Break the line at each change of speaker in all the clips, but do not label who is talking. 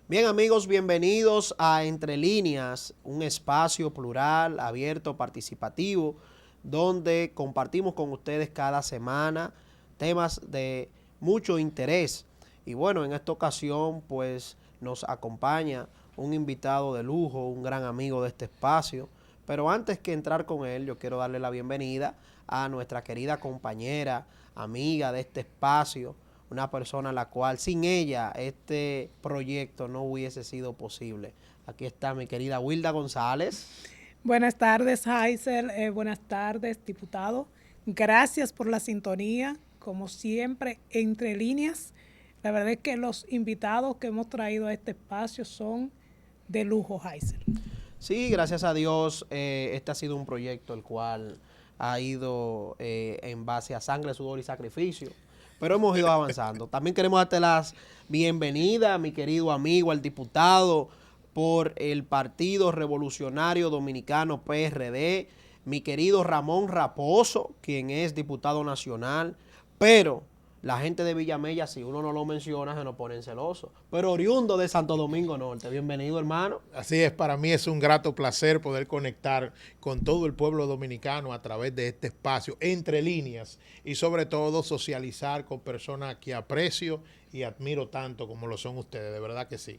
Bien amigos, bienvenidos a Entre Líneas, un espacio plural, abierto, participativo, donde compartimos con ustedes cada semana temas de mucho interés. Y bueno, en esta ocasión pues nos acompaña un invitado de lujo, un gran amigo de este espacio. Pero antes que entrar con él, yo quiero darle la bienvenida a nuestra querida compañera, amiga de este espacio, una persona a la cual sin ella este proyecto no hubiese sido posible. Aquí está mi querida Wilda González.
Buenas tardes, Heiser. Buenas tardes, diputado. Gracias por la sintonía. Como siempre, entre líneas. La verdad es que los invitados que hemos traído a este espacio son de lujo, Heiser.
Sí, gracias a Dios, este ha sido un proyecto el cual ha ido en base a sangre, sudor y sacrificio, pero hemos ido avanzando. También queremos darte las bienvenidas, mi querido amigo, al diputado por el Partido Revolucionario Dominicano PRD, mi querido Ramón Raposo, quien es diputado nacional, pero la gente de Villamella, si uno no lo menciona, se nos ponen celosos. Pero oriundo de Santo Domingo Norte. Bienvenido, hermano.
Así es, para mí es un grato placer poder conectar con todo el pueblo dominicano a través de este espacio, entre líneas, y sobre todo socializar con personas que aprecio y admiro tanto como lo son ustedes, de verdad que sí.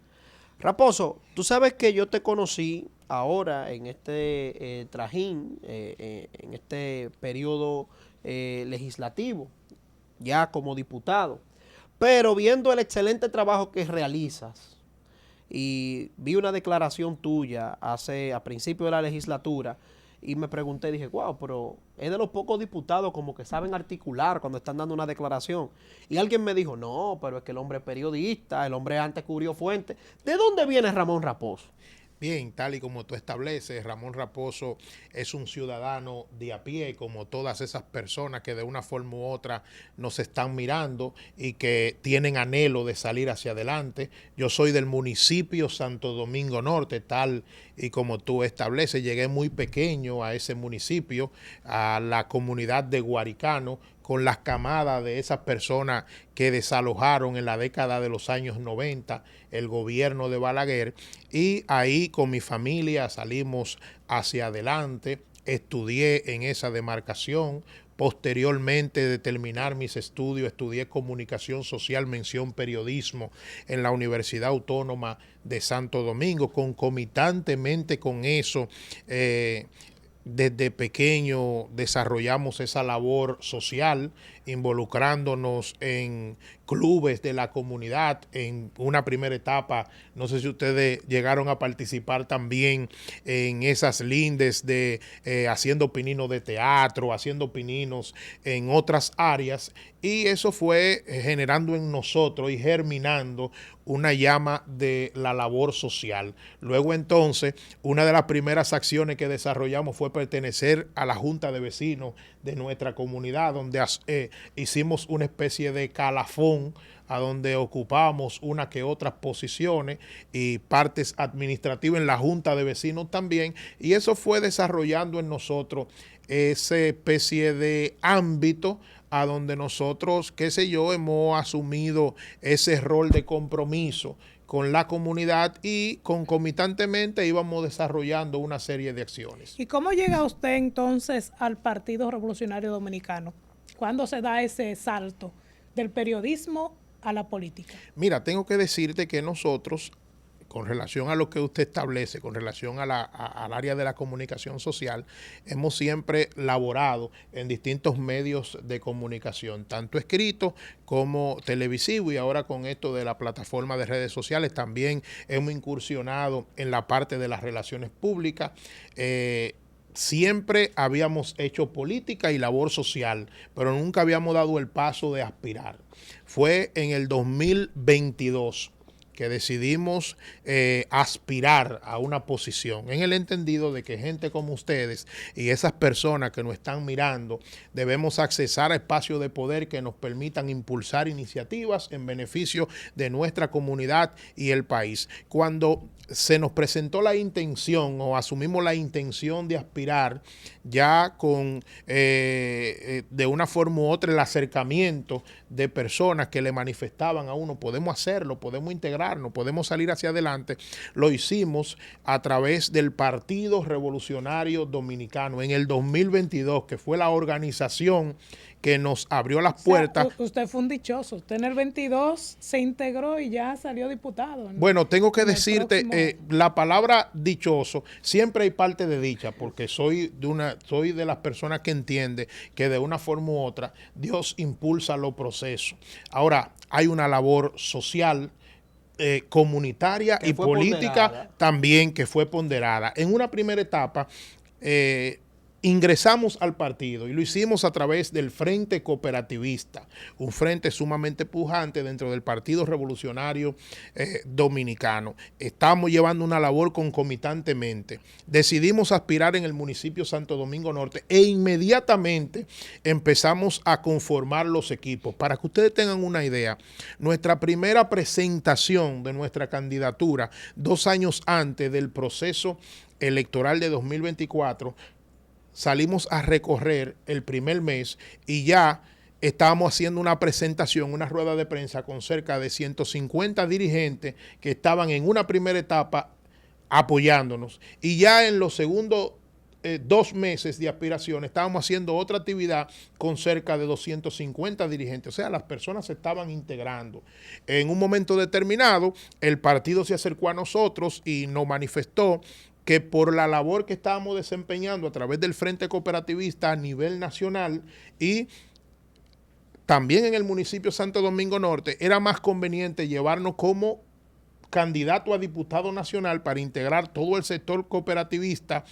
Raposo, tú sabes que yo te conocí ahora en este trajín, en este periodo legislativo, ya como diputado, pero viendo el excelente trabajo que realizas y vi una declaración tuya a principio de la legislatura y me pregunté, dije, wow, pero es de los pocos diputados como que saben articular cuando están dando una declaración. Y alguien me dijo, no, pero es que el hombre es periodista, el hombre antes cubrió fuentes. ¿De dónde viene Ramón Raposo?
Bien, tal y como tú estableces, Ramón Raposo es un ciudadano de a pie, como todas esas personas que de una forma u otra nos están mirando y que tienen anhelo de salir hacia adelante. Yo soy del municipio Santo Domingo Norte, tal y como tú estableces. Llegué muy pequeño a ese municipio, a la comunidad de Guaricano, con las camadas de esas personas que desalojaron en la década de los años 90 el gobierno de Balaguer, y ahí con mi familia salimos hacia adelante, estudié en esa demarcación. Posteriormente de terminar mis estudios, estudié comunicación social, mención periodismo en la Universidad Autónoma de Santo Domingo. Concomitantemente con eso, desde pequeño desarrollamos esa labor social, involucrándonos en clubes de la comunidad. En una primera etapa, no sé si ustedes llegaron a participar también en esas lindes de haciendo pininos de teatro, haciendo pininos en otras áreas, y eso fue generando en nosotros y germinando una llama de la labor social. Luego entonces, una de las primeras acciones que desarrollamos fue pertenecer a la Junta de Vecinos de nuestra comunidad, donde hicimos una especie de calafón a donde ocupamos una que otras posiciones y partes administrativas en la Junta de Vecinos también, y eso fue desarrollando en nosotros esa especie de ámbito a donde nosotros, qué sé yo, hemos asumido ese rol de compromiso con la comunidad y concomitantemente íbamos desarrollando una serie de acciones.
¿Y cómo llega usted entonces al Partido Revolucionario Dominicano? ¿Cuándo se da ese salto del periodismo a la política?
Mira, tengo que decirte que nosotros, con relación a lo que usted establece, con relación al área de la comunicación social, hemos siempre laborado en distintos medios de comunicación, tanto escrito como televisivo, y ahora con esto de la plataforma de redes sociales también hemos incursionado en la parte de las relaciones públicas. Siempre habíamos hecho política y labor social, pero nunca habíamos dado el paso de aspirar. Fue en el 2022 que decidimos aspirar a una posición, en el entendido de que gente como ustedes y esas personas que nos están mirando debemos accesar a espacios de poder que nos permitan impulsar iniciativas en beneficio de nuestra comunidad y el país. Cuando se nos presentó la intención o asumimos la intención de aspirar, ya con de una forma u otra el acercamiento de personas que le manifestaban a uno, podemos hacerlo, podemos integrar pararnos, podemos salir hacia adelante. Lo hicimos a través del Partido Revolucionario Dominicano en el 2022, que fue la organización que nos abrió las puertas.
O sea, usted fue un dichoso. Usted en el 22 se integró y ya salió diputado.
Bueno, tengo que decirte, la palabra dichoso, siempre hay parte de dicha, porque soy de las personas que entiende que de una forma u otra Dios impulsa los procesos. Ahora, hay una labor social, comunitaria y política ponderada. También que fue ponderada. En una primera etapa, ingresamos al partido y lo hicimos a través del Frente Cooperativista, un frente sumamente pujante dentro del Partido Revolucionario Dominicano. Estamos llevando una labor concomitantemente. Decidimos aspirar en el municipio Santo Domingo Norte e inmediatamente empezamos a conformar los equipos. Para que ustedes tengan una idea, nuestra primera presentación de nuestra candidatura 2 años antes del proceso electoral de 2024, salimos a recorrer el primer mes y ya estábamos haciendo una presentación, una rueda de prensa con cerca de 150 dirigentes que estaban en una primera etapa apoyándonos. Y ya en los segundos 2 meses de aspiración estábamos haciendo otra actividad con cerca de 250 dirigentes. O sea, las personas se estaban integrando. En un momento determinado, el partido se acercó a nosotros y nos manifestó que por la labor que estábamos desempeñando a través del Frente Cooperativista a nivel nacional y también en el municipio Santo Domingo Norte, era más conveniente llevarnos como candidato a diputado nacional para integrar todo el sector cooperativista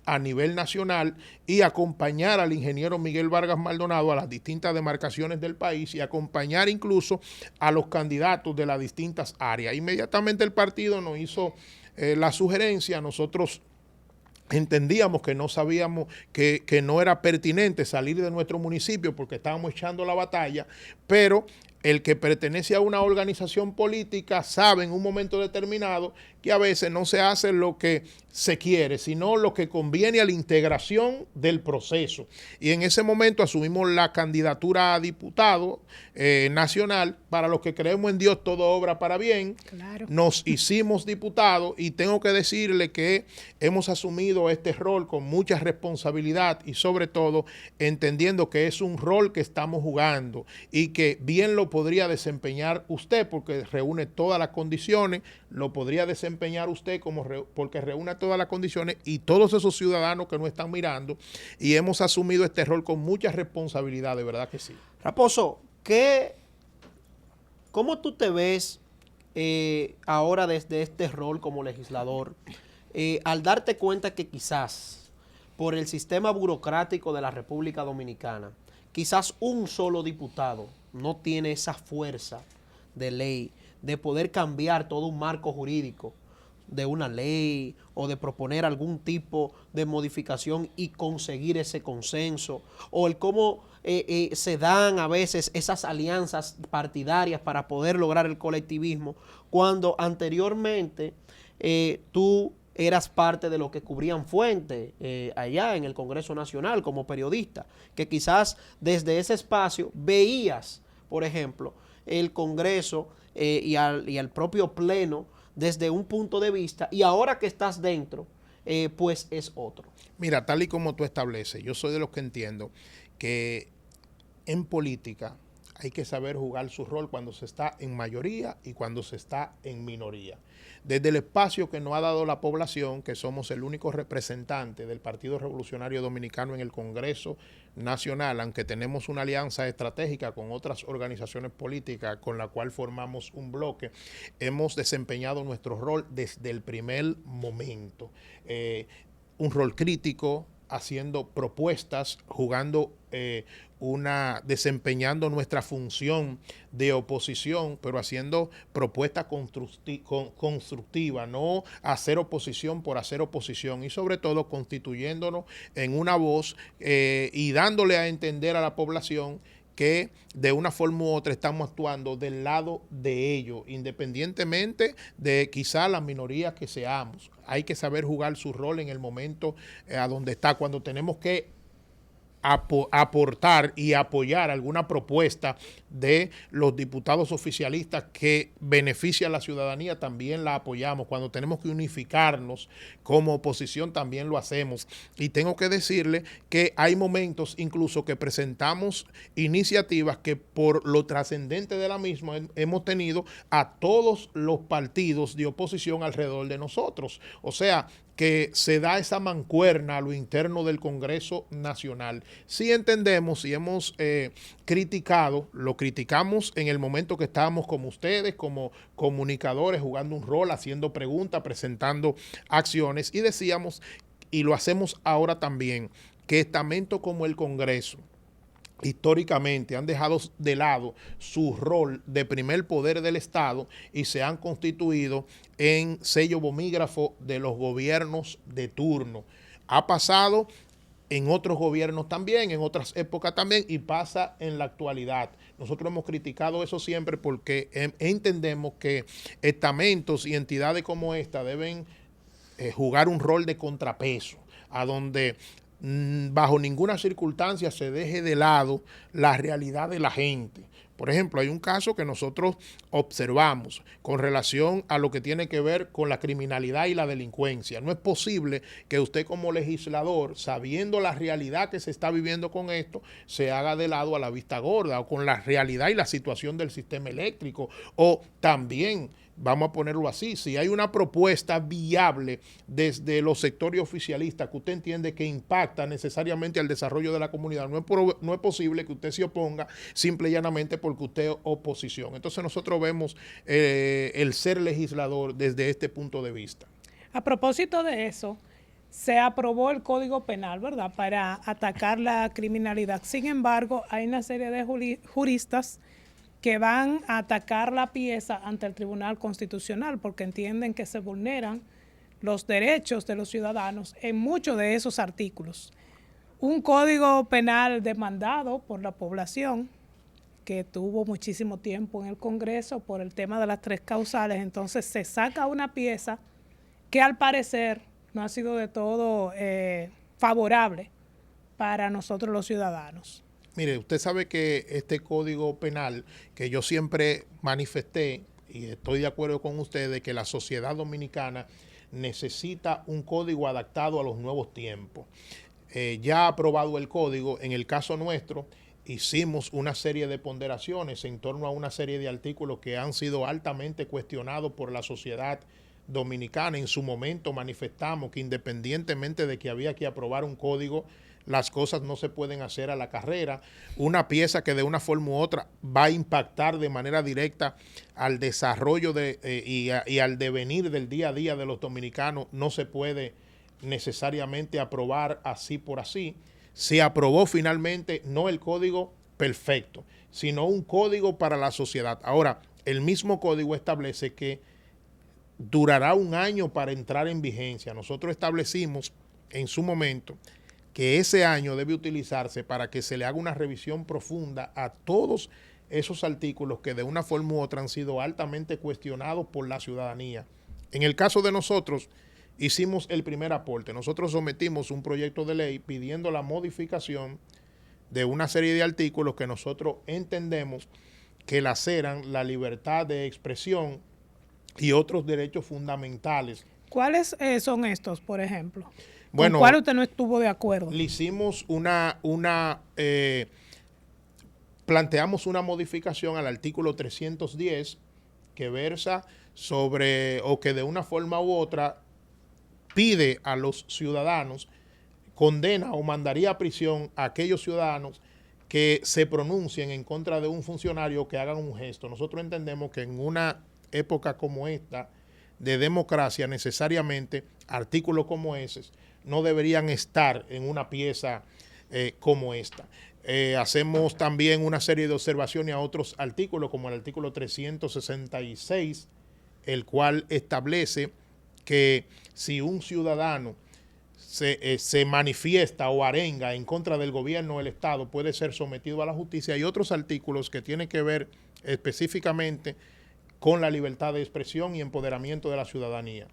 a nivel nacional y acompañar al ingeniero Miguel Vargas Maldonado a las distintas demarcaciones del país y acompañar incluso a los candidatos de las distintas áreas. Inmediatamente el partido nos hizo la sugerencia. Nosotros entendíamos que no sabíamos que no era pertinente salir de nuestro municipio porque estábamos echando la batalla, pero el que pertenece a una organización política sabe en un momento determinado que a veces no se hace lo que se quiere, sino lo que conviene a la integración del proceso. Y en ese momento asumimos la candidatura a diputado nacional. Para los que creemos en Dios, todo obra para bien. Claro. Nos hicimos diputados y tengo que decirle que hemos asumido este rol con mucha responsabilidad y sobre todo entendiendo que es un rol que estamos jugando y que bien lo podría desempeñar usted porque reúne todas las condiciones, lo podría desempeñar usted porque reúne todas las condiciones y todos esos ciudadanos que nos están mirando, y hemos asumido este rol con mucha responsabilidad, de verdad que sí.
Raposo, ¿cómo tú te ves ahora desde este rol como legislador, al darte cuenta que quizás por el sistema burocrático de la República Dominicana, quizás un solo diputado no tiene esa fuerza de ley de poder cambiar todo un marco jurídico de una ley o de proponer algún tipo de modificación y conseguir ese consenso, o el cómo se dan a veces esas alianzas partidarias para poder lograr el colectivismo, cuando anteriormente tú eras parte de lo que cubrían fuentes allá en el Congreso Nacional como periodista, que quizás desde ese espacio veías, por ejemplo, el Congreso y al propio Pleno desde un punto de vista, y ahora que estás dentro, pues es otro.
Mira, tal y como tú estableces, yo soy de los que entiendo que en política hay que saber jugar su rol cuando se está en mayoría y cuando se está en minoría. Desde el espacio que nos ha dado la población, que somos el único representante del Partido Revolucionario Dominicano en el Congreso Nacional, aunque tenemos una alianza estratégica con otras organizaciones políticas con la cual formamos un bloque, hemos desempeñado nuestro rol desde el primer momento. Un rol crítico, haciendo propuestas, jugando desempeñando nuestra función de oposición, pero haciendo propuestas constructivas, no hacer oposición por hacer oposición, y sobre todo constituyéndonos en una voz y dándole a entender a la población que de una forma u otra estamos actuando del lado de ellos, independientemente de quizá la minoría que seamos. Hay que saber jugar su rol en el momento a donde está. Cuando tenemos que aportar y apoyar alguna propuesta de los diputados oficialistas que beneficia a la ciudadanía, también la apoyamos. Cuando tenemos que unificarnos como oposición, también lo hacemos. Y tengo que decirle que hay momentos incluso que presentamos iniciativas que por lo trascendente de la misma hemos tenido a todos los partidos de oposición alrededor de nosotros. O sea, que se da esa mancuerna a lo interno del Congreso Nacional. Sí entendemos y hemos criticado, lo criticamos en el momento que estábamos como ustedes, como comunicadores, jugando un rol, haciendo preguntas, presentando acciones, y decíamos, y lo hacemos ahora también, que estamentos como el Congreso, históricamente han dejado de lado su rol de primer poder del Estado y se han constituido en sello bomígrafo de los gobiernos de turno. Ha pasado en otros gobiernos también, en otras épocas también, y pasa en la actualidad. Nosotros hemos criticado eso siempre porque entendemos que estamentos y entidades como esta deben jugar un rol de contrapeso, a donde bajo ninguna circunstancia se deje de lado la realidad de la gente. Por ejemplo, hay un caso que nosotros observamos con relación a lo que tiene que ver con la criminalidad y la delincuencia. No es posible que usted como legislador, sabiendo la realidad que se está viviendo con esto, se haga de lado a la vista gorda, o con la realidad y la situación del sistema eléctrico, o también, vamos a ponerlo así, si hay una propuesta viable desde los sectores oficialistas que usted entiende que impacta necesariamente al desarrollo de la comunidad, no es posible que usted se oponga simple y llanamente porque usted es oposición. Entonces nosotros vemos el ser legislador desde este punto de vista.
A propósito de eso, se aprobó el Código Penal, ¿verdad?, para atacar la criminalidad. Sin embargo, hay una serie de juristas que van a atacar la pieza ante el Tribunal Constitucional porque entienden que se vulneran los derechos de los ciudadanos en muchos de esos artículos. Un código penal demandado por la población que tuvo muchísimo tiempo en el Congreso por el tema de las 3 causales, entonces se saca una pieza que al parecer no ha sido de todo favorable para nosotros los ciudadanos.
Mire, usted sabe que este Código Penal, que yo siempre manifesté, y estoy de acuerdo con ustedes, que la sociedad dominicana necesita un código adaptado a los nuevos tiempos. Ya aprobado el código, en el caso nuestro, hicimos una serie de ponderaciones en torno a una serie de artículos que han sido altamente cuestionados por la sociedad dominicana. En su momento manifestamos que independientemente de que había que aprobar un código, las cosas no se pueden hacer a la carrera. Una pieza que de una forma u otra va a impactar de manera directa al desarrollo y al devenir del día a día de los dominicanos no se puede necesariamente aprobar así por así. Se aprobó finalmente no el código perfecto, sino un código para la sociedad. Ahora, el mismo código establece que durará 1 año para entrar en vigencia. Nosotros establecimos en su momento que ese año debe utilizarse para que se le haga una revisión profunda a todos esos artículos que de una forma u otra han sido altamente cuestionados por la ciudadanía. En el caso de nosotros, hicimos el primer aporte. Nosotros sometimos un proyecto de ley pidiendo la modificación de una serie de artículos que nosotros entendemos que laceran la libertad de expresión y otros derechos fundamentales.
¿Cuáles son estos, por ejemplo?
Bueno,
¿con cuál usted no estuvo de acuerdo?
Le hicimos planteamos una modificación al artículo 310 que versa sobre, o que de una forma u otra pide a los ciudadanos, condena o mandaría a prisión a aquellos ciudadanos que se pronuncien en contra de un funcionario, que hagan un gesto. Nosotros entendemos que en una época como esta de democracia, necesariamente artículos como ese no deberían estar en una pieza como esta. Hacemos también una serie de observaciones a otros artículos, como el artículo 366, el cual establece que si un ciudadano se manifiesta o arenga en contra del gobierno o del Estado, puede ser sometido a la justicia. Hay otros artículos que tienen que ver específicamente con la libertad de expresión y empoderamiento de la ciudadanía.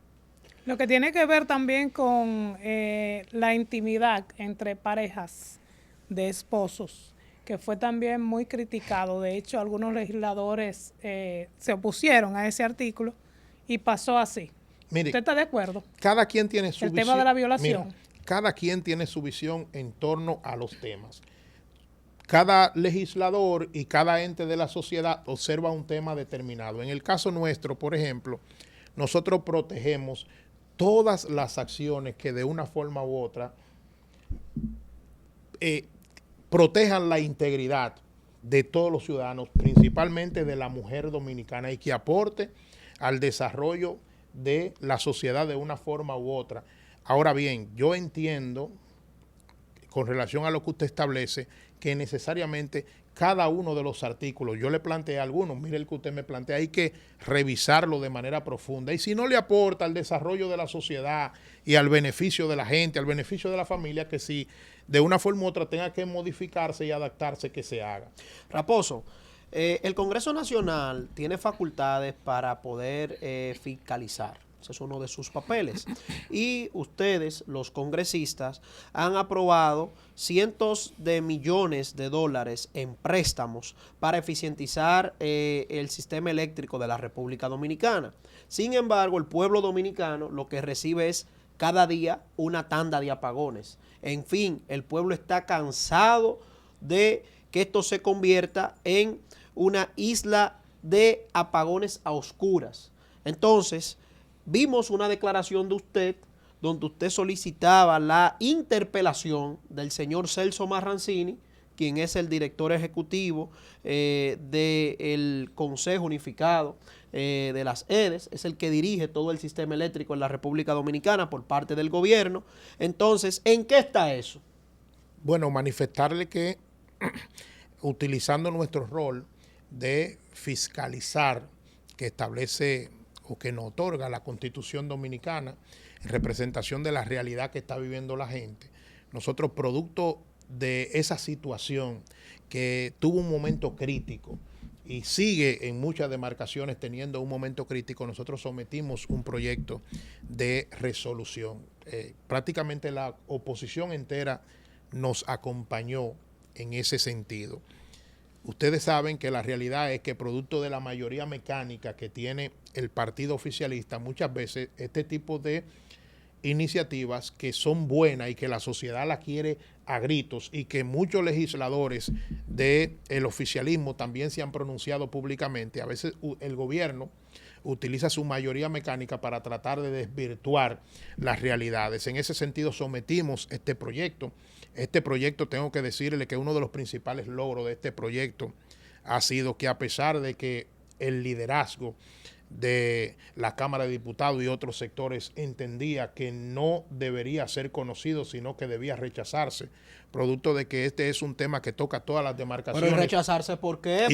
Lo que tiene que ver también con la intimidad entre parejas, de esposos, que fue también muy criticado. De hecho, algunos legisladores se opusieron a ese artículo y pasó así.
Mire,
¿Usted está de acuerdo?
cada quien tiene su
El
visión.
tema de la violación.
Mira, cada quien tiene su visión en torno a los temas. Cada legislador y cada ente de la sociedad observa un tema determinado. En el caso nuestro, por ejemplo, nosotros protegemos todas las acciones que de una forma u otra protejan la integridad de todos los ciudadanos, principalmente de la mujer dominicana, y que aporte al desarrollo de la sociedad de una forma u otra. Ahora bien, yo entiendo, con relación a lo que usted establece, que necesariamente cada uno de los artículos, yo le planteé algunos, mire el que usted me plantea, hay que revisarlo de manera profunda. Y si no le aporta al desarrollo de la sociedad y al beneficio de la gente, al beneficio de la familia, que si de una forma u otra tenga que modificarse y adaptarse, que se haga.
Raposo, el Congreso Nacional tiene facultades para poder fiscalizar. Ese es uno de sus papeles. Y ustedes, los congresistas, han aprobado cientos de millones de dólares en préstamos para eficientizar el sistema eléctrico de la República Dominicana. Sin embargo, el pueblo dominicano lo que recibe es cada día una tanda de apagones. En fin, el pueblo está cansado de que esto se convierta en una isla de apagones a oscuras. Entonces, vimos una declaración de usted donde usted solicitaba la interpelación del señor Celso Marrancini, quien es el director ejecutivo del Consejo Unificado de las EDES, es el que dirige todo el sistema eléctrico en la República Dominicana por parte del gobierno. Entonces, ¿en qué está eso?
Bueno, manifestarle que utilizando nuestro rol de fiscalizar que establece o que nos otorga la Constitución Dominicana en representación de la realidad que está viviendo la gente, nosotros, producto de esa situación que tuvo un momento crítico y sigue en muchas demarcaciones teniendo un momento crítico, nosotros sometimos un proyecto de resolución. Prácticamente la oposición entera nos acompañó en ese sentido. Ustedes saben que la realidad es que producto de la mayoría mecánica que tiene el partido oficialista, muchas veces este tipo de iniciativas que son buenas y que la sociedad la quiere a gritos y que muchos legisladores del oficialismo también se han pronunciado públicamente, a veces el gobierno utiliza su mayoría mecánica para tratar de desvirtuar las realidades. En ese sentido sometimos este proyecto. Este proyecto, tengo que decirle que uno de los principales logros de este proyecto ha sido que, a pesar de que el liderazgo de la Cámara de Diputados y otros sectores entendía que no debería ser conocido, sino que debía rechazarse, producto de que este es un tema que toca todas las demarcaciones.
Pero rechazarse, ¿por qué?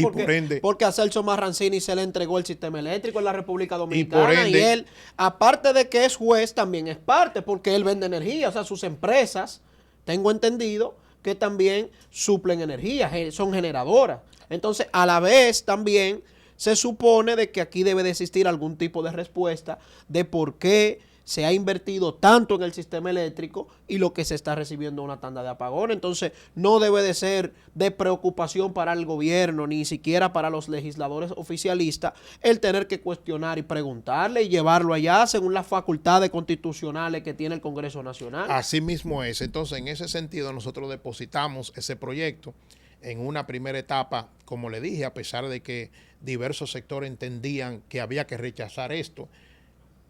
Porque a Celso Marrancini se le entregó el sistema eléctrico en la República Dominicana y él, aparte de que es juez, también es parte, porque él vende energía, o sea, sus empresas, tengo entendido que también suplen energía, son generadoras. Entonces, a la vez también se supone de que aquí debe de existir algún tipo de respuesta de por qué se ha invertido tanto en el sistema eléctrico y lo que se está recibiendo una tanda de apagón. Entonces, no debe de ser de preocupación para el gobierno, ni siquiera para los legisladores oficialistas, el tener que cuestionar y preguntarle y llevarlo allá según las facultades constitucionales que tiene el Congreso Nacional.
Así mismo es. Entonces, en ese sentido, nosotros depositamos ese proyecto en una primera etapa, como le dije, a pesar de que diversos sectores entendían que había que rechazar esto.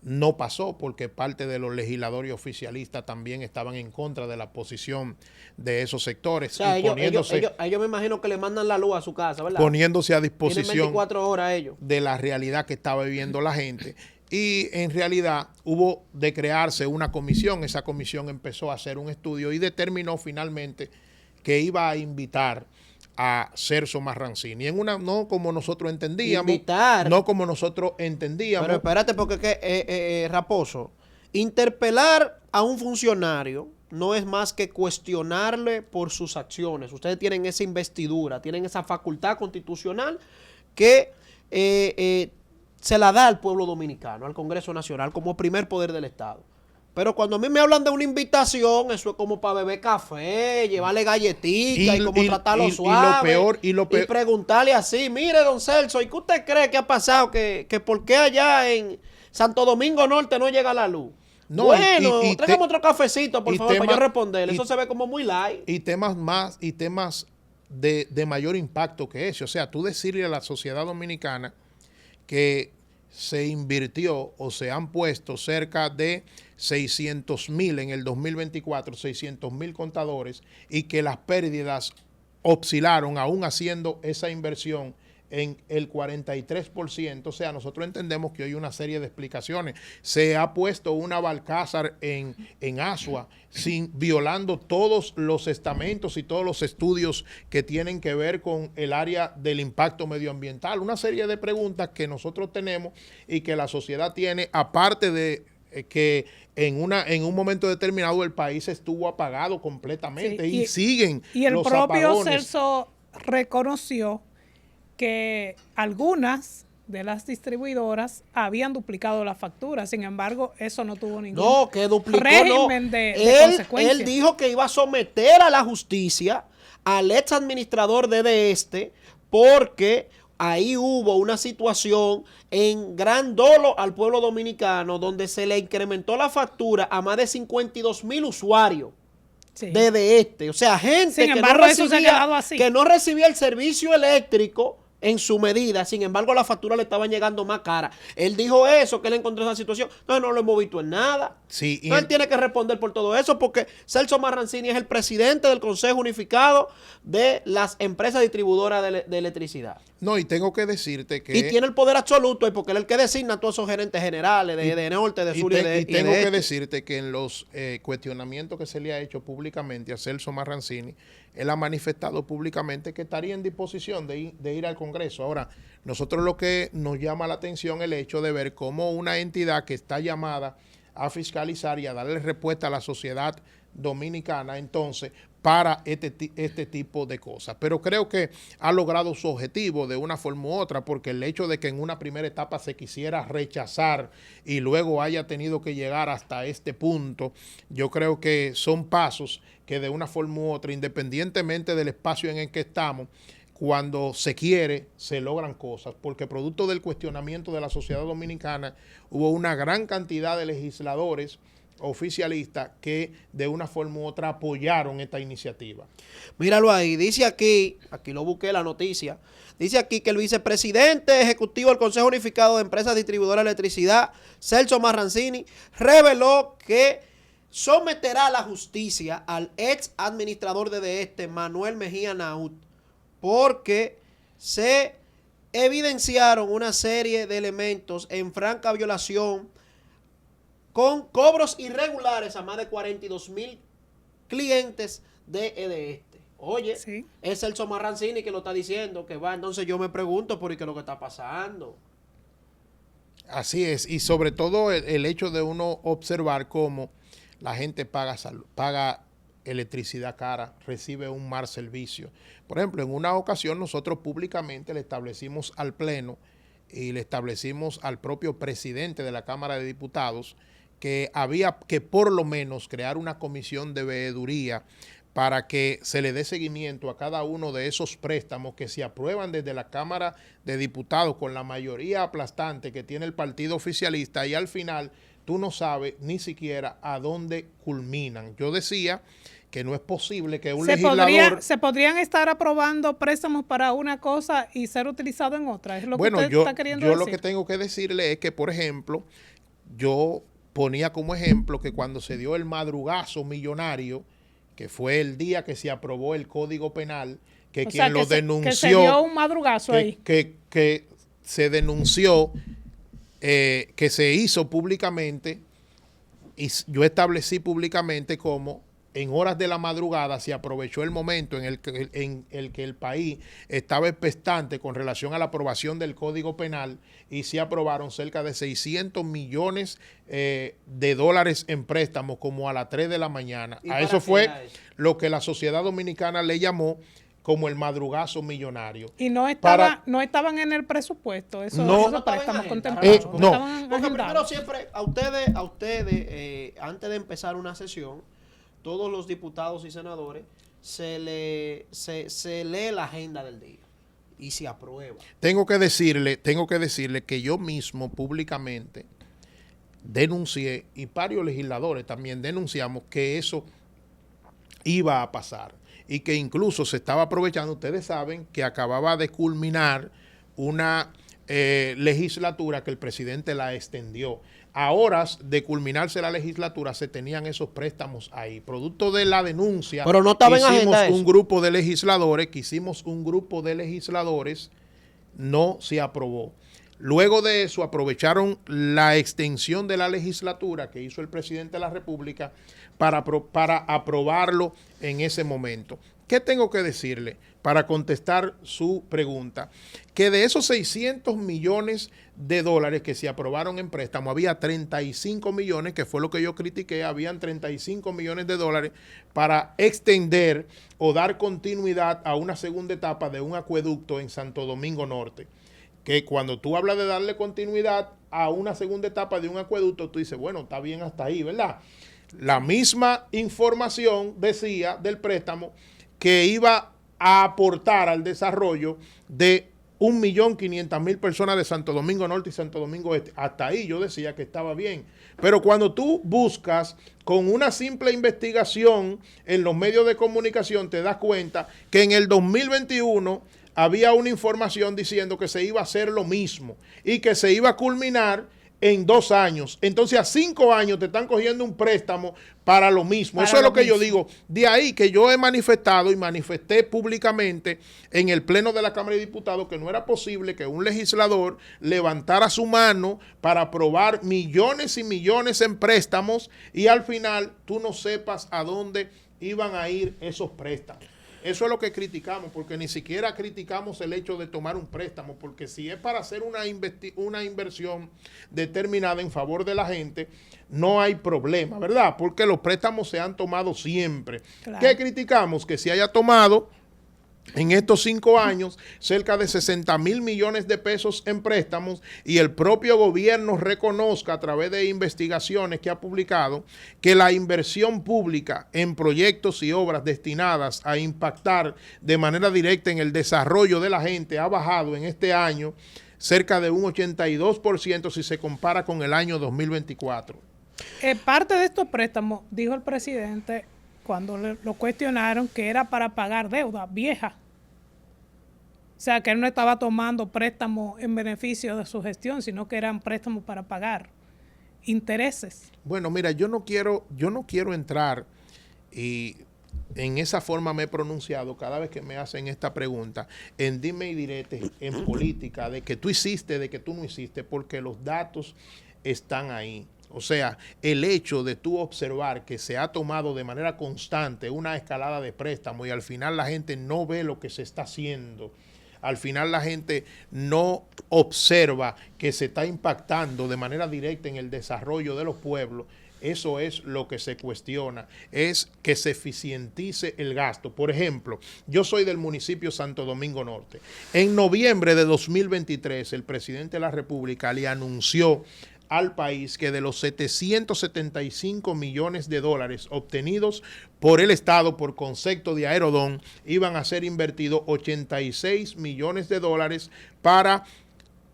No pasó porque parte de los legisladores oficialistas también estaban en contra de la posición de esos sectores.
O sea, ellos me imagino que le mandan la luz a su casa, ¿verdad?
Poniéndose a disposición
24 horas ellos
de la realidad que estaba viviendo la gente. Y en realidad hubo de crearse una comisión. Esa comisión empezó a hacer un estudio y determinó finalmente que iba a invitar a Celso Marrancini, no como nosotros entendíamos.
Invitar.
No como nosotros entendíamos.
Pero espérate, porque Raposo, interpelar a un funcionario no es más que cuestionarle por sus acciones. Ustedes tienen esa investidura, tienen esa facultad constitucional que se la da al pueblo dominicano, al Congreso Nacional, como primer poder del Estado. Pero cuando a mí me hablan de una invitación, eso es como para beber café, llevarle galletitas y como tratarlo suave.
Y lo peor.
Y preguntarle así, mire, don Celso, ¿y qué usted cree que ha pasado? Que por qué allá en Santo Domingo Norte no llega la luz.
No,
Bueno, tráigame otro cafecito, por favor, para yo responderle. Eso se ve como muy light.
Y temas de mayor impacto que ese. O sea, tú decirle a la sociedad dominicana que se invirtió o se han puesto cerca de 600,000 en el 2024, 600,000 contadores, y que las pérdidas oscilaron aún haciendo esa inversión en el 43%. O sea, nosotros entendemos que hay una serie de explicaciones. Se ha puesto una Balcázar en Asua, violando todos los estamentos y todos los estudios que tienen que ver con el área del impacto medioambiental. Una serie de preguntas que nosotros tenemos y que la sociedad tiene, aparte de que en un momento determinado el país estuvo apagado completamente, sí, y siguen
y el
los
propio
apagones.
Celso reconoció que algunas de las distribuidoras habían duplicado la factura. Sin embargo, eso no tuvo ningún
que duplicó,
régimen de consecuencias.
Él dijo que iba a someter a la justicia al ex administrador de este, porque ahí hubo una situación en gran dolo al pueblo dominicano, donde se le incrementó la factura a más de 52,000 usuarios. Sí. De este. O sea, gente que no recibía el servicio eléctrico en su medida, sin embargo la factura le estaban llegando más cara. Él dijo eso, que él encontró esa situación. No lo hemos visto en nada.
Sí,
él tiene que responder por todo eso, porque Celso Marrancini es el presidente del Consejo Unificado de las empresas distribuidoras de electricidad.
No, y tengo que decirte que...
Y tiene el poder absoluto, porque él es el que designa a todos esos gerentes generales de norte, de sur y de este.
Y tengo que decirte que en los cuestionamientos que se le ha hecho públicamente a Celso Marrancini, él ha manifestado públicamente que estaría en disposición de ir al Congreso. Ahora, nosotros lo que nos llama la atención es el hecho de ver cómo una entidad que está llamada a fiscalizar y a darle respuesta a la sociedad dominicana, entonces, para este tipo de cosas. Pero creo que ha logrado su objetivo de una forma u otra, porque el hecho de que en una primera etapa se quisiera rechazar y luego haya tenido que llegar hasta este punto, yo creo que son pasos que de una forma u otra, independientemente del espacio en el que estamos, cuando se quiere, se logran cosas, porque producto del cuestionamiento de la sociedad dominicana hubo una gran cantidad de legisladores oficialistas que de una forma u otra apoyaron esta iniciativa.
Míralo ahí, dice aquí lo busqué la noticia, dice aquí que el vicepresidente ejecutivo del Consejo Unificado de Empresas Distribuidoras de Electricidad, Celso Marrancini, reveló que someterá a la justicia al ex administrador de este, Manuel Mejía Naut, porque se evidenciaron una serie de elementos en franca violación con cobros irregulares a más de 42,000 clientes de este. Oye, sí, es Celso Marrancini que lo está diciendo, que va. Entonces yo me pregunto por qué es lo que está pasando.
Así es, y sobre todo el hecho de uno observar cómo la gente paga electricidad cara, recibe un mal servicio. Por ejemplo, en una ocasión nosotros públicamente le establecimos al Pleno y le establecimos al propio presidente de la Cámara de Diputados que había que por lo menos crear una comisión de veeduría para que se le dé seguimiento a cada uno de esos préstamos que se aprueban desde la Cámara de Diputados con la mayoría aplastante que tiene el partido oficialista, y al final tú no sabes ni siquiera a dónde culminan. Yo decía que no es posible que un legislador...
¿Se podrían estar aprobando préstamos para una cosa y ser utilizados en otra? ¿Es lo que usted está queriendo decir?
Yo lo que tengo que decirle es que, por ejemplo, yo ponía como ejemplo que cuando se dio el madrugazo millonario, que fue el día que se aprobó el Código Penal, que quien lo denunció... Que se
dio un madrugazo ahí.
Que se denunció, que se hizo públicamente, y yo establecí públicamente como en horas de la madrugada se aprovechó el momento en el que el país estaba expectante con relación a la aprobación del Código Penal, y se aprobaron cerca de 600 millones de dólares en préstamos como a las 3 de la mañana. A eso fue lo que la sociedad dominicana le llamó como el madrugazo millonario.
Y no estaban en el presupuesto, esos préstamos contemplados.
No. Porque primero siempre, a ustedes, antes de empezar una sesión, todos los diputados y senadores, se lee la agenda del día y se aprueba.
Tengo que decirle que yo mismo públicamente denuncié, y varios legisladores también denunciamos, que eso iba a pasar y que incluso se estaba aprovechando. Ustedes saben que acababa de culminar una legislatura que el presidente la extendió. A horas de culminarse la legislatura se tenían esos préstamos ahí. Producto de la denuncia,
pero no estaba en agenda
un grupo de legisladores, no se aprobó. Luego de eso aprovecharon la extensión de la legislatura que hizo el presidente de la República para aprobarlo en ese momento. ¿Qué tengo que decirle para contestar su pregunta? Que de esos 600 millones de dólares que se aprobaron en préstamo, había 35 millones, que fue lo que yo critiqué, habían 35 millones de dólares para extender o dar continuidad a una segunda etapa de un acueducto en Santo Domingo Norte. Que cuando tú hablas de darle continuidad a una segunda etapa de un acueducto, tú dices, bueno, está bien hasta ahí, ¿verdad? La misma información decía del préstamo que iba a aportar al desarrollo de 1.500.000 personas de Santo Domingo Norte y Santo Domingo Este. Hasta ahí yo decía que estaba bien. Pero cuando tú buscas con una simple investigación en los medios de comunicación, te das cuenta que en el 2021 había una información diciendo que se iba a hacer lo mismo y que se iba a culminar en 2 años. Entonces a 5 años te están cogiendo un préstamo para lo mismo. Eso es lo que yo digo. De ahí que yo he manifestado y manifesté públicamente en el Pleno de la Cámara de Diputados que no era posible que un legislador levantara su mano para aprobar millones y millones en préstamos y al final tú no sepas a dónde iban a ir esos préstamos. Eso es lo que criticamos, porque ni siquiera criticamos el hecho de tomar un préstamo, porque si es para hacer una inversión determinada en favor de la gente, no hay problema, ¿verdad? Porque los préstamos se han tomado siempre. Claro. ¿Qué criticamos? Que se haya tomado en estos 5 años cerca de 60.000 millones de pesos en préstamos y el propio gobierno reconozca a través de investigaciones que ha publicado que la inversión pública en proyectos y obras destinadas a impactar de manera directa en el desarrollo de la gente ha bajado en este año cerca de un 82% si se compara con el año 2024.
Parte de estos préstamos, dijo el presidente, cuando lo cuestionaron, que era para pagar deuda vieja. O sea, que él no estaba tomando préstamos en beneficio de su gestión, sino que eran préstamos para pagar intereses.
Bueno, mira, yo no quiero entrar, y en esa forma me he pronunciado cada vez que me hacen esta pregunta, en dime y direte en política, de que tú hiciste, de que tú no hiciste, porque los datos están ahí. O sea, el hecho de tú observar que se ha tomado de manera constante una escalada de préstamos y al final la gente no ve lo que se está haciendo, al final la gente no observa que se está impactando de manera directa en el desarrollo de los pueblos, eso es lo que se cuestiona, es que se eficientice el gasto. Por ejemplo, yo soy del municipio Santo Domingo Norte. En noviembre de 2023, el presidente de la República le anunció al país que de los 775 millones de dólares obtenidos por el Estado por concepto de Aerodón, iban a ser invertidos 86 millones de dólares para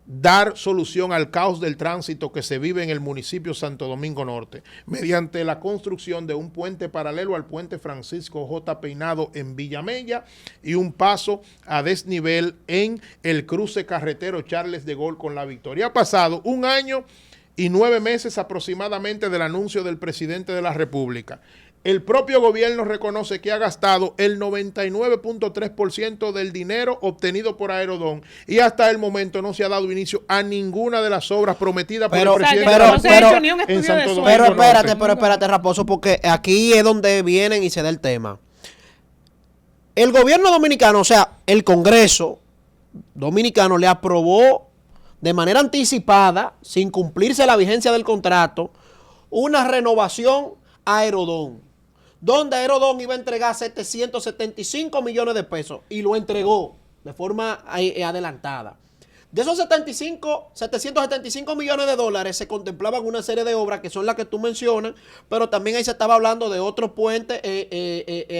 dar solución al caos del tránsito que se vive en el municipio Santo Domingo Norte, mediante la construcción de un puente paralelo al puente Francisco J. Peinado en Villamella y un paso a desnivel en el cruce carretero Charles de Gaulle con La Victoria. Ha pasado 1 año y 9 meses aproximadamente del anuncio del presidente de la República. El propio gobierno reconoce que ha gastado el 99.3% del dinero obtenido por Aerodón y hasta el momento no se ha dado inicio a ninguna de las obras prometidas por el presidente de la República en Santo Domingo Norte.
Pero espérate, Raposo, porque aquí es donde vienen y se da el tema. El gobierno dominicano, o sea, el Congreso dominicano le aprobó de manera anticipada, sin cumplirse la vigencia del contrato, una renovación a Aerodón, donde Aerodón iba a entregar 775 millones de pesos y lo entregó de forma adelantada. De esos 775 millones de dólares se contemplaban una serie de obras que son las que tú mencionas, pero también ahí se estaba hablando de otro puente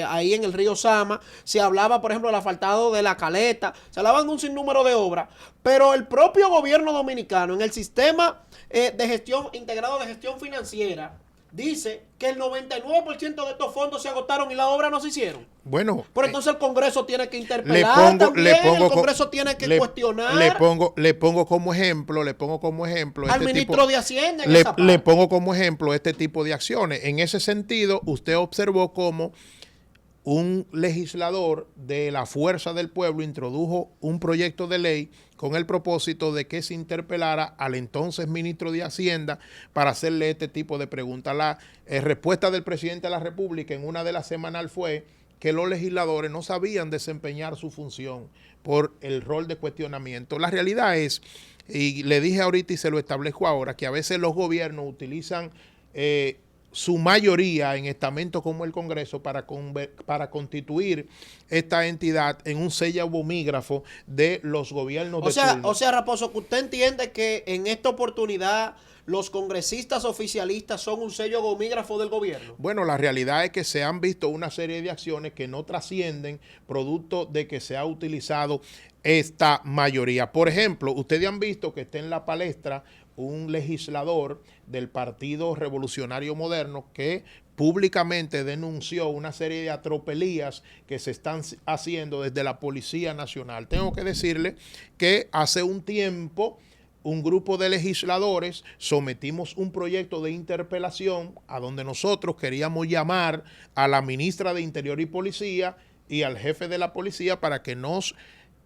ahí en el río Sama. Se hablaba, por ejemplo, del asfaltado de La Caleta. Se hablaban de un sinnúmero de obras, pero el propio gobierno dominicano en el sistema de gestión integrado de gestión financiera dice que el 99% de estos fondos se agotaron y las obras no se hicieron.
Bueno,
pero entonces el Congreso tiene que interpelar el Congreso tiene que cuestionar.
Le pongo como ejemplo
al ministro de Hacienda en esa parte.
Le pongo como ejemplo este tipo de acciones. En ese sentido, usted observó cómo un legislador de la Fuerza del Pueblo introdujo un proyecto de ley con el propósito de que se interpelara al entonces ministro de Hacienda para hacerle este tipo de preguntas. La respuesta del presidente de la República en una de las semanal fue que los legisladores no sabían desempeñar su función por el rol de cuestionamiento. La realidad es, y le dije ahorita y se lo establezco ahora, que a veces los gobiernos utilizan su mayoría en estamentos como el Congreso para constituir esta entidad en un sello bomígrafo de los gobiernos de turno.
O sea, Raposo, que usted entiende que en esta oportunidad los congresistas oficialistas son un sello gomígrafo del gobierno.
Bueno, la realidad es que se han visto una serie de acciones que no trascienden producto de que se ha utilizado esta mayoría. Por ejemplo, ustedes han visto que está en la palestra un legislador del Partido Revolucionario Moderno que públicamente denunció una serie de atropelías que se están haciendo desde la Policía Nacional. Tengo que decirle que hace un tiempo un grupo de legisladores sometimos un proyecto de interpelación a donde nosotros queríamos llamar a la ministra de Interior y Policía y al jefe de la policía para que nos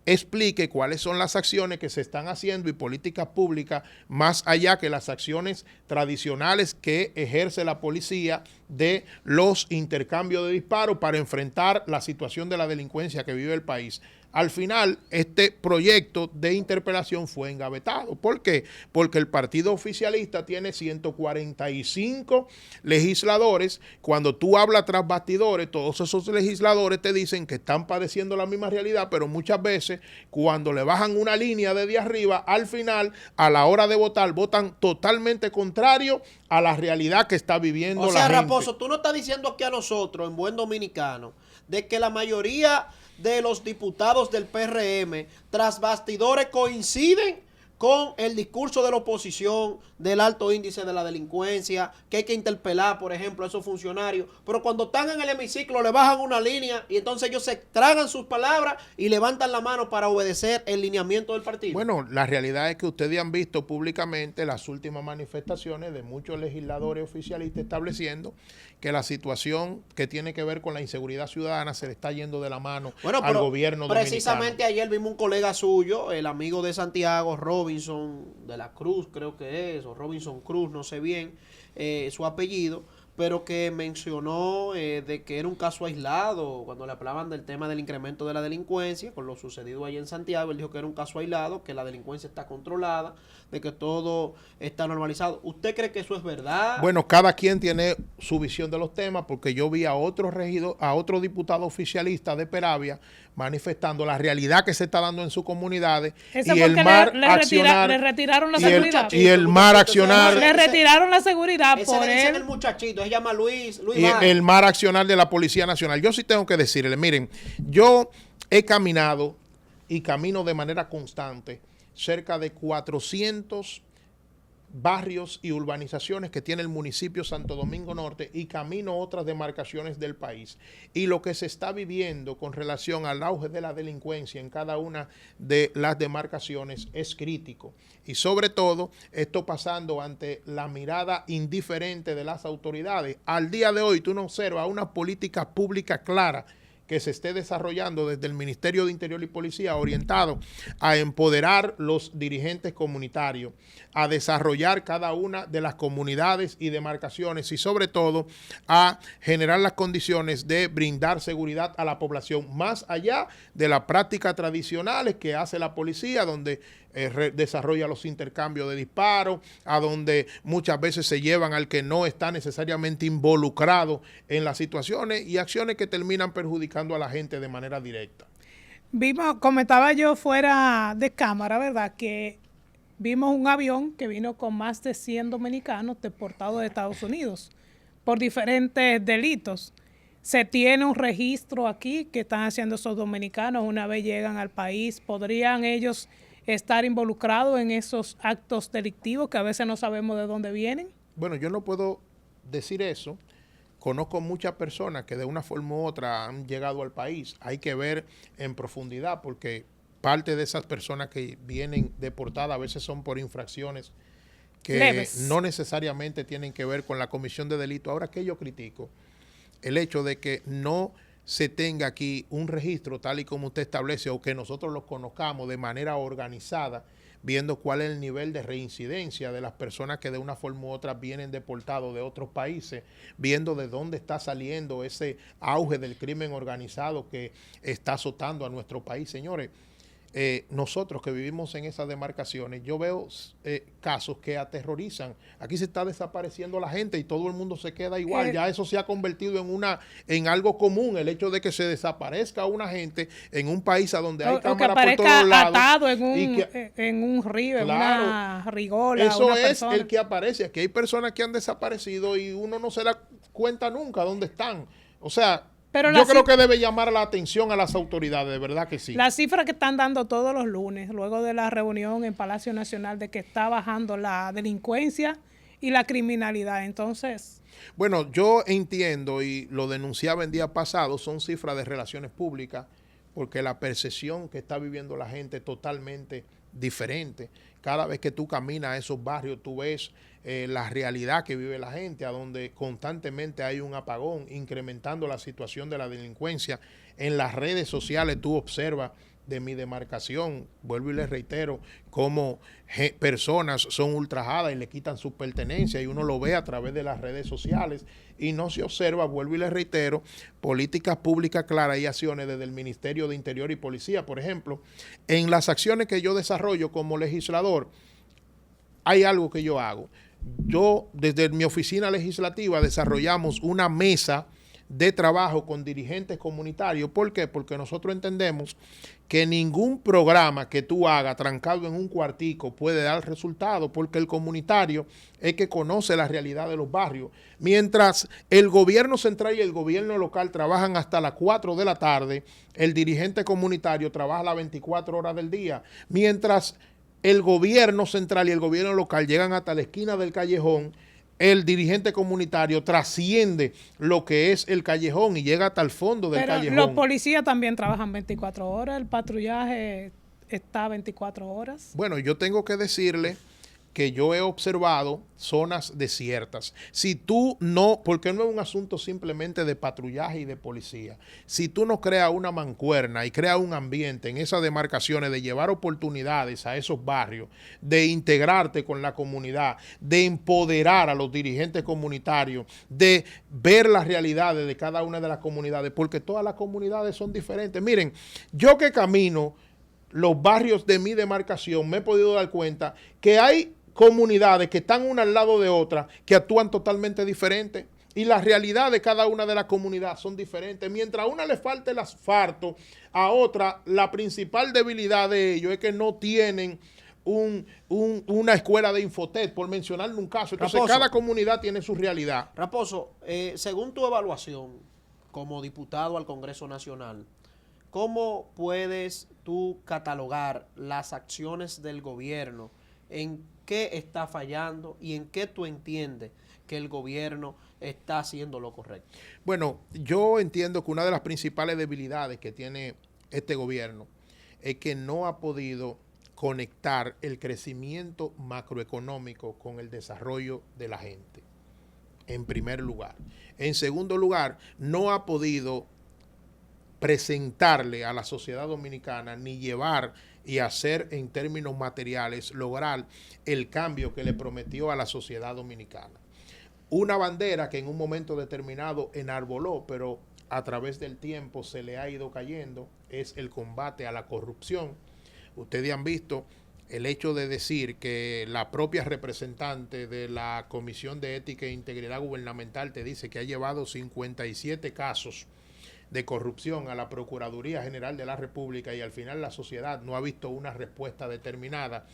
explique cuáles son las acciones que se están haciendo y políticas públicas más allá que las acciones tradicionales que ejerce la policía de los intercambios de disparos para enfrentar la situación de la delincuencia que vive el país. Al final, este proyecto de interpelación fue engavetado. ¿Por qué? Porque el partido oficialista tiene 145 legisladores. Cuando tú hablas tras bastidores, todos esos legisladores te dicen que están padeciendo la misma realidad, pero muchas veces cuando le bajan una línea desde arriba, al final, a la hora de votar, votan totalmente contrario a la realidad que está viviendo la gente. O sea,
Raposo, tú no estás diciendo aquí a nosotros, en buen dominicano, de que la mayoría de los diputados del PRM tras bastidores coinciden con el discurso de la oposición del alto índice de la delincuencia, que hay que interpelar, por ejemplo, a esos funcionarios, pero cuando están en el hemiciclo le bajan una línea y entonces ellos se tragan sus palabras y levantan la mano para obedecer el lineamiento del partido?
Bueno, la realidad es que ustedes han visto públicamente las últimas manifestaciones de muchos legisladores oficialistas estableciendo que la situación que tiene que ver con la inseguridad ciudadana se le está yendo de la mano al gobierno dominicano.
Precisamente ayer vimos un colega suyo, el amigo de Santiago, Robinson de la Cruz, creo que es, o Robinson Cruz, no sé bien su apellido, pero que mencionó de que era un caso aislado cuando le hablaban del tema del incremento de la delincuencia, con lo sucedido allí en Santiago. Él dijo que era un caso aislado, que la delincuencia está controlada, de que todo está normalizado. ¿Usted cree que eso es verdad?
Bueno, cada quien tiene su visión de los temas, porque yo vi a otro diputado oficialista de Peravia manifestando la realidad que se está dando en sus comunidades.
Eso y el MAR accionar, le retiraron la seguridad.
Y el MAR accionar.
Le retiraron la seguridad por él.
El muchachito, se llama Luis
y el MAR accionar de la Policía Nacional. Yo sí tengo que decirle, miren, yo he caminado y camino de manera constante cerca de 400 barrios y urbanizaciones que tiene el municipio Santo Domingo Norte y camino otras demarcaciones del país. Y lo que se está viviendo con relación al auge de la delincuencia en cada una de las demarcaciones es crítico. Y sobre todo, esto pasando ante la mirada indiferente de las autoridades. Al día de hoy, tú no observas una política pública clara que se esté desarrollando desde el Ministerio de Interior y Policía, orientado a empoderar los dirigentes comunitarios, a desarrollar cada una de las comunidades y demarcaciones y sobre todo a generar las condiciones de brindar seguridad a la población, más allá de las prácticas tradicionales que hace la policía, donde desarrolla los intercambios de disparos, a donde muchas veces se llevan al que no está necesariamente involucrado en las situaciones y acciones que terminan perjudicando a la gente de manera directa.
Vimos, comentaba yo fuera de cámara, ¿verdad?, que vimos un avión que vino con más de 100 dominicanos deportados de Estados Unidos por diferentes delitos. Se tiene un registro aquí que están haciendo esos dominicanos una vez llegan al país. ¿Podrían ellos estar involucrados en esos actos delictivos que a veces no sabemos de dónde vienen?
Bueno, yo no puedo decir eso. Conozco muchas personas que de una forma u otra han llegado al país. Hay que ver en profundidad porque parte de esas personas que vienen deportadas a veces son por infracciones que leves, no necesariamente tienen que ver con la comisión de delito. Ahora, ¿qué yo critico? El hecho de que no se tenga aquí un registro tal y como usted establece o que nosotros lo conozcamos de manera organizada, viendo cuál es el nivel de reincidencia de las personas que de una forma u otra vienen deportados de otros países, viendo de dónde está saliendo ese auge del crimen organizado que está azotando a nuestro país. Señores, nosotros que vivimos en esas demarcaciones, yo veo casos que aterrorizan. Aquí se está desapareciendo la gente y todo el mundo se queda igual. Ya eso se ha convertido en algo común, el hecho de que se desaparezca una gente en un país a donde hay cámaras por todos lados.
Atado en un río, claro, en una rigola.
Eso
una
es
persona.
El que aparece. Aquí hay personas que han desaparecido y uno no se da cuenta nunca dónde están. O sea, pero yo creo que debe llamar la atención a las autoridades, de verdad que sí.
Las cifras que están dando todos los lunes, luego de la reunión en Palacio Nacional, de que está bajando la delincuencia y la criminalidad. Entonces,
bueno, yo entiendo y lo denunciaba el día pasado, son cifras de relaciones públicas, porque la percepción que está viviendo la gente es totalmente diferente. Cada vez que tú caminas a esos barrios, tú ves la realidad que vive la gente, a donde constantemente hay un apagón, incrementando la situación de la delincuencia. En las redes sociales tú observas de mi demarcación, vuelvo y les reitero, cómo personas son ultrajadas y le quitan sus pertenencias y uno lo ve a través de las redes sociales y no se observa, vuelvo y les reitero, políticas públicas claras y acciones desde el Ministerio de Interior y Policía. Por ejemplo, en las acciones que yo desarrollo como legislador, hay algo que yo hago. Yo, desde mi oficina legislativa, desarrollamos una mesa de trabajo con dirigentes comunitarios. ¿Por qué? Porque nosotros entendemos que ningún programa que tú hagas trancado en un cuartico puede dar resultado, porque el comunitario es que conoce la realidad de los barrios. Mientras el gobierno central y el gobierno local trabajan hasta las 4 de la tarde, el dirigente comunitario trabaja las 24 horas del día. Mientras el gobierno central y el gobierno local llegan hasta la esquina del callejón, el dirigente comunitario trasciende lo que es el callejón y llega hasta el fondo del callejón.
Los policías también trabajan 24 horas, el patrullaje está 24 horas.
Bueno, yo tengo que decirle que yo he observado zonas desiertas. Si tú no, porque no es un asunto simplemente de patrullaje y de policía, si tú no creas una mancuerna y creas un ambiente en esas demarcaciones de llevar oportunidades a esos barrios, de integrarte con la comunidad, de empoderar a los dirigentes comunitarios, de ver las realidades de cada una de las comunidades, porque todas las comunidades son diferentes. Miren, yo que camino los barrios de mi demarcación, me he podido dar cuenta que hay comunidades que están una al lado de otra que actúan totalmente diferentes y la realidad de cada una de las comunidades son diferentes. Mientras a una le falta el asfalto, a otra la principal debilidad de ellos es que no tienen una escuela de Infotec, por mencionarle un caso. Entonces Raposo, cada comunidad tiene su realidad.
Raposo, según tu evaluación como diputado al Congreso Nacional, ¿cómo puedes tú catalogar las acciones del gobierno? ¿En qué está fallando y en qué tú entiendes que el gobierno está haciendo lo correcto?
Bueno, yo entiendo que una de las principales debilidades que tiene este gobierno es que no ha podido conectar el crecimiento macroeconómico con el desarrollo de la gente, en primer lugar. En segundo lugar, no ha podido presentarle a la sociedad dominicana ni llevar y hacer en términos materiales, lograr el cambio que le prometió a la sociedad dominicana. Una bandera que en un momento determinado enarboló, pero a través del tiempo se le ha ido cayendo, es el combate a la corrupción. Ustedes han visto el hecho de decir que la propia representante de la Comisión de Ética e Integridad Gubernamental te dice que ha llevado 57 casos de corrupción a la Procuraduría General de la República y al final la sociedad no ha visto una respuesta determinada,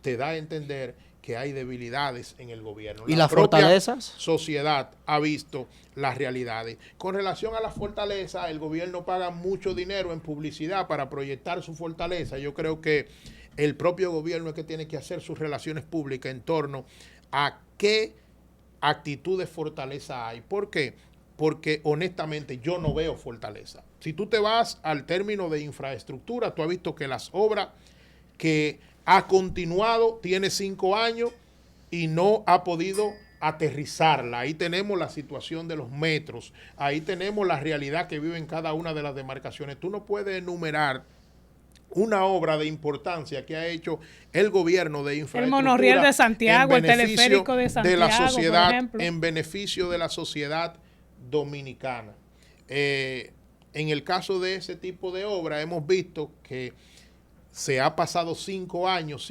te da a entender que hay debilidades en el gobierno.
¿Y las fortalezas?
Sociedad ha visto las realidades. Con relación a la fortaleza, el gobierno paga mucho dinero en publicidad para proyectar su fortaleza. Yo creo que el propio gobierno es que tiene que hacer sus relaciones públicas en torno a qué actitud de fortaleza hay. ¿Por qué? Porque honestamente yo no veo fortaleza. Si tú te vas al término de infraestructura, tú has visto que las obras que ha continuado, tiene 5 años y no ha podido aterrizarla. Ahí tenemos la situación de los metros, ahí tenemos la realidad que vive en cada una de las demarcaciones. Tú no puedes enumerar una obra de importancia que ha hecho el gobierno de infraestructura.
El monorriel de Santiago, el teleférico de Santiago,
de la sociedad,
por ejemplo.
En beneficio de la sociedad dominicana. En el caso de ese tipo de obra hemos visto que se ha pasado 5 años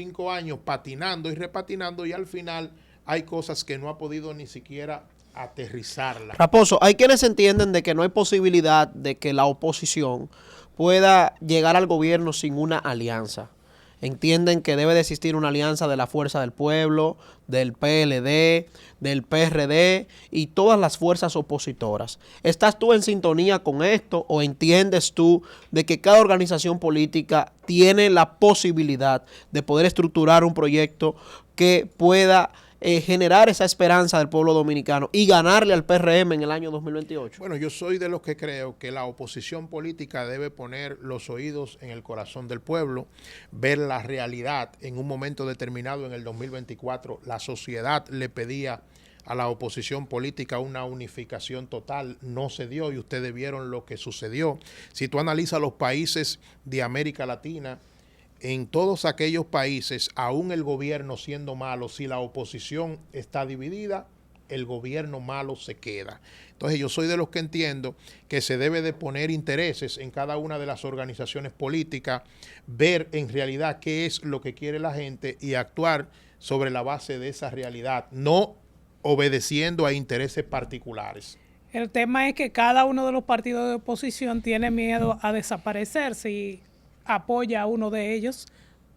patinando y repatinando y al final hay cosas que no ha podido ni siquiera aterrizarla.
Raposo, hay quienes entienden de que no hay posibilidad de que la oposición pueda llegar al gobierno sin una alianza. Entienden que debe de existir una alianza de la Fuerza del Pueblo, del PLD, del PRD y todas las fuerzas opositoras. ¿Estás tú en sintonía con esto o entiendes tú de que cada organización política tiene la posibilidad de poder estructurar un proyecto que pueda generar esa esperanza del pueblo dominicano y ganarle al PRM en el año 2028?
Bueno, yo soy de los que creo que la oposición política debe poner los oídos en el corazón del pueblo, ver la realidad. En un momento determinado en el 2024, la sociedad le pedía a la oposición política una unificación total, no se dio y ustedes vieron lo que sucedió. Si tú analizas los países de América Latina, en todos aquellos países, aún el gobierno siendo malo, si la oposición está dividida, el gobierno malo se queda. Entonces yo soy de los que entiendo que se debe de poner intereses en cada una de las organizaciones políticas, ver en realidad qué es lo que quiere la gente y actuar sobre la base de esa realidad, no obedeciendo a intereses particulares.
El tema es que cada uno de los partidos de oposición tiene miedo a desaparecer si apoya a uno de ellos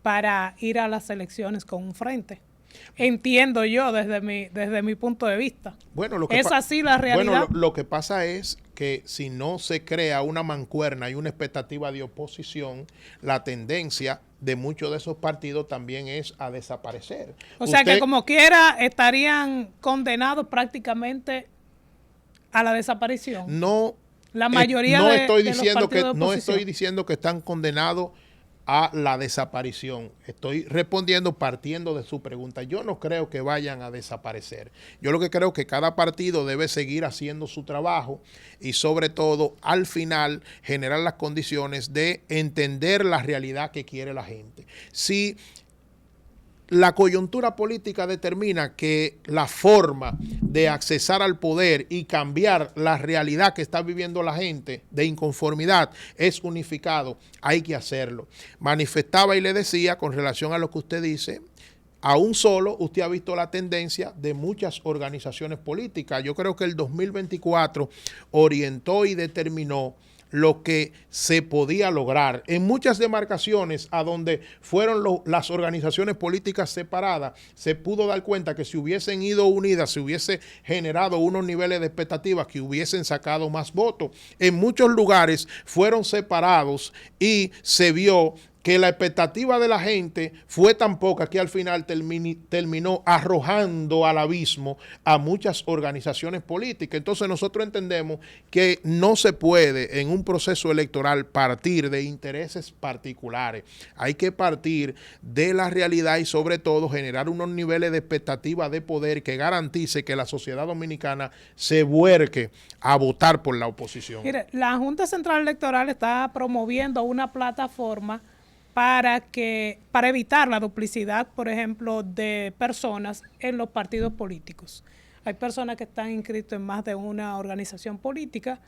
para ir a las elecciones con un frente. Entiendo yo desde mi punto de vista.
Bueno,
es así la realidad.
Bueno, lo que pasa es que si no se crea una mancuerna y una expectativa de oposición, la tendencia de muchos de esos partidos también es a desaparecer.
O sea que como quiera estarían condenados prácticamente a la desaparición.
No.
La mayoría
no
de
estoy
los
diciendo
partidos de oposición.
No estoy diciendo que están condenados a la desaparición. Estoy respondiendo partiendo de su pregunta. Yo no creo que vayan a desaparecer. Yo lo que creo que cada partido debe seguir haciendo su trabajo y sobre todo al final generar las condiciones de entender la realidad que quiere la gente. Si la coyuntura política determina que la forma de accesar al poder y cambiar la realidad que está viviendo la gente de inconformidad es unificado, hay que hacerlo. Manifestaba y le decía con relación a lo que usted dice, aún solo usted ha visto la tendencia de muchas organizaciones políticas. Yo creo que el 2024 orientó y determinó lo que se podía lograr. En muchas demarcaciones a donde fueron las organizaciones políticas separadas, se pudo dar cuenta que si hubiesen ido unidas, se hubiese generado unos niveles de expectativas que hubiesen sacado más votos. En muchos lugares fueron separados y se vio que la expectativa de la gente fue tan poca que al final terminó arrojando al abismo a muchas organizaciones políticas. Entonces nosotros entendemos que no se puede en un proceso electoral partir de intereses particulares. Hay que partir de la realidad y sobre todo generar unos niveles de expectativa de poder que garantice que la sociedad dominicana se vuelque a votar por la oposición.
Mire, la Junta Central Electoral está promoviendo una plataforma para evitar la duplicidad, por ejemplo, de personas en los partidos políticos. Hay personas que están inscritas en más de una organización política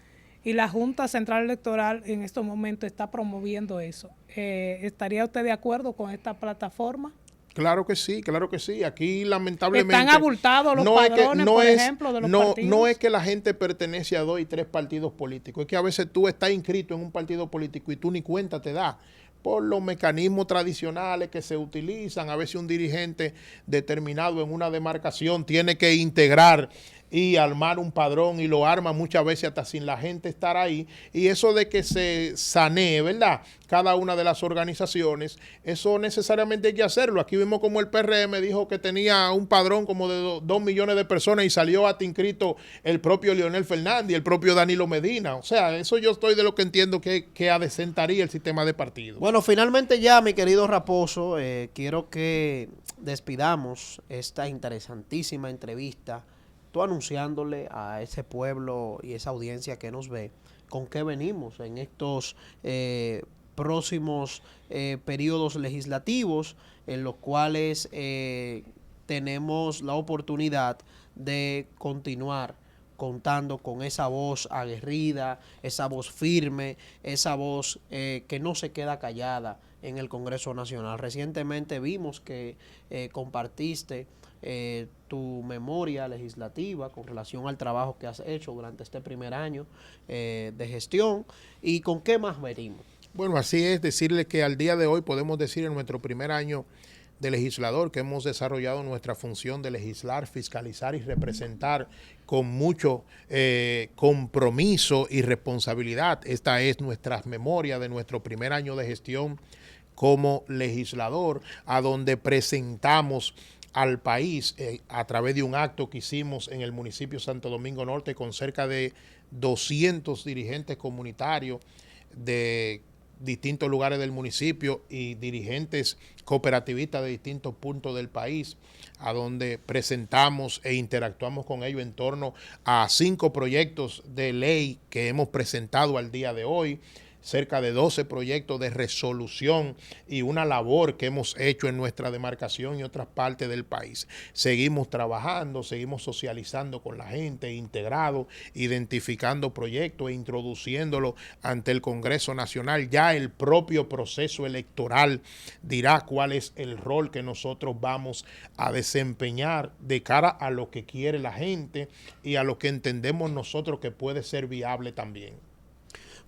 y la Junta Central Electoral en estos momentos está promoviendo eso. ¿Estaría usted de acuerdo con esta plataforma?
Claro que sí, claro que sí. Aquí lamentablemente
están abultados los padrones, por ejemplo, de los partidos.
No es que la gente pertenece a 2 y 3 partidos políticos, es que a veces tú estás inscrito en un partido político y tú ni cuenta te das por los mecanismos tradicionales que se utilizan. A veces un dirigente determinado en una demarcación tiene que integrar y armar un padrón y lo arma muchas veces hasta sin la gente estar ahí. Y eso de que se sanee, ¿verdad?, cada una de las organizaciones, eso necesariamente hay que hacerlo. Aquí vimos como el PRM dijo que tenía un padrón como de 2 millones de personas y salió hasta inscrito el propio Leonel Fernández y el propio Danilo Medina. O sea, eso yo estoy de lo que entiendo que adecentaría el sistema de partidos.
Bueno, finalmente ya, mi querido Raposo, quiero que despidamos esta interesantísima entrevista, tú anunciándole a ese pueblo y esa audiencia que nos ve con qué venimos en estos próximos periodos legislativos en los cuales tenemos la oportunidad de continuar contando con esa voz aguerrida, esa voz firme, esa voz que no se queda callada en el Congreso Nacional. Recientemente vimos que compartiste tu memoria legislativa con relación al trabajo que has hecho durante este primer año de gestión. ¿Y con qué más venimos?
Bueno, así es, decirle que al día de hoy podemos decir en nuestro primer año de legislador que hemos desarrollado nuestra función de legislar, fiscalizar y representar con mucho compromiso y responsabilidad. Esta es nuestra memoria de nuestro primer año de gestión como legislador, a donde presentamos al país a través de un acto que hicimos en el municipio Santo Domingo Norte con cerca de 200 dirigentes comunitarios de distintos lugares del municipio y dirigentes cooperativistas de distintos puntos del país, a donde presentamos e interactuamos con ellos en torno a 5 proyectos de ley que hemos presentado al día de hoy, cerca de 12 proyectos de resolución y una labor que hemos hecho en nuestra demarcación y otras partes del país. Seguimos trabajando, seguimos socializando con la gente, integrado, identificando proyectos e introduciéndolos ante el Congreso Nacional. Ya el propio proceso electoral dirá cuál es el rol que nosotros vamos a desempeñar de cara a lo que quiere la gente y a lo que entendemos nosotros que puede ser viable también.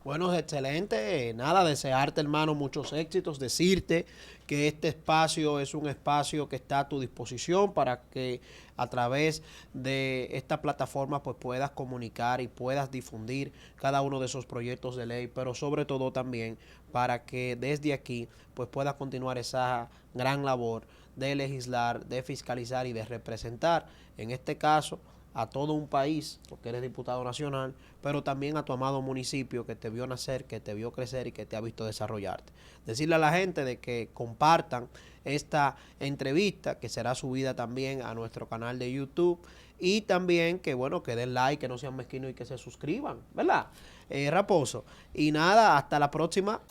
Bueno, es excelente. Nada, desearte, hermano, muchos éxitos. Decirte que este espacio es un espacio que está a tu disposición para que a través de esta plataforma pues puedas comunicar y puedas difundir cada uno de esos proyectos de ley, pero sobre todo también para que desde aquí pues puedas continuar esa gran labor de legislar, de fiscalizar y de representar, en este caso, a todo un país, porque eres diputado nacional, pero también a tu amado municipio que te vio nacer, que te vio crecer y que te ha visto desarrollarte. Decirle a la gente de que compartan esta entrevista, que será subida también a nuestro canal de YouTube, y también que, bueno, que den like, que no sean mezquinos y que se suscriban, ¿verdad? Raposo. Y nada, hasta la próxima.